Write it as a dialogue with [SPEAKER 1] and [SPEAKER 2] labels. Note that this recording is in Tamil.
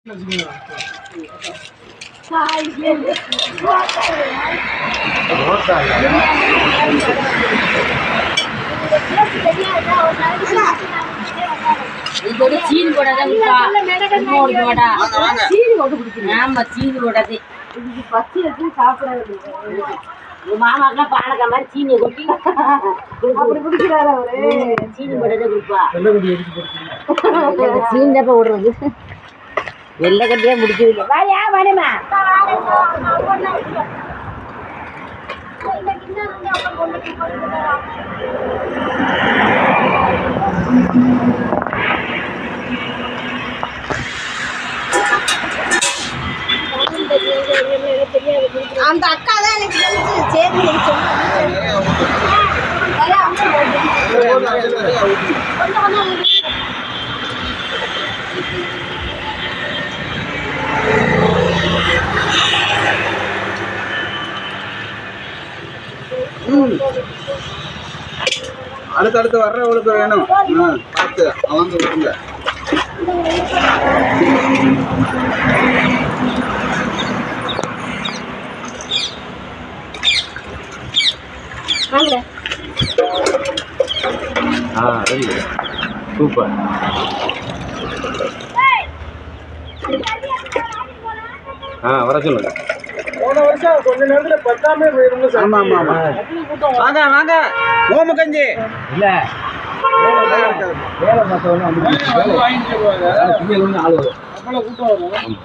[SPEAKER 1] சீனி போடாதான் சீனி போடாது பச்சை எடுத்து சாப்பிடாது. மாமாக்கெல்லாம் பானக்கா மாதிரி சீனியை கொட்டி அப்படி குடிக்கிறாரு அவரு. சீனி போடாதே குடிப்பா. சீனி தப்ப விடுறது வெள்ளை கட்டியா முடிச்சது இல்லை. வாயா வாடமா அந்த அக்கா தான் எனக்கு சேர்ந்து
[SPEAKER 2] அடுத்தடுத்து வர்றவங்களுக்கு வேணும். பார்த்து அவங்க விடுங்க. சூப்பர். வர சொல்லுங்க. போன வருஷம் கொஞ்ச நேரத்துல 10 போயிருங்க. ஆமா ஆமா ஆமா. வாங்க வாங்க. ஓம கஞ்சி இல்ல வேலை பார்த்தவங்க வாங்கிட்டு போவாங்க. ஆளு வரும்.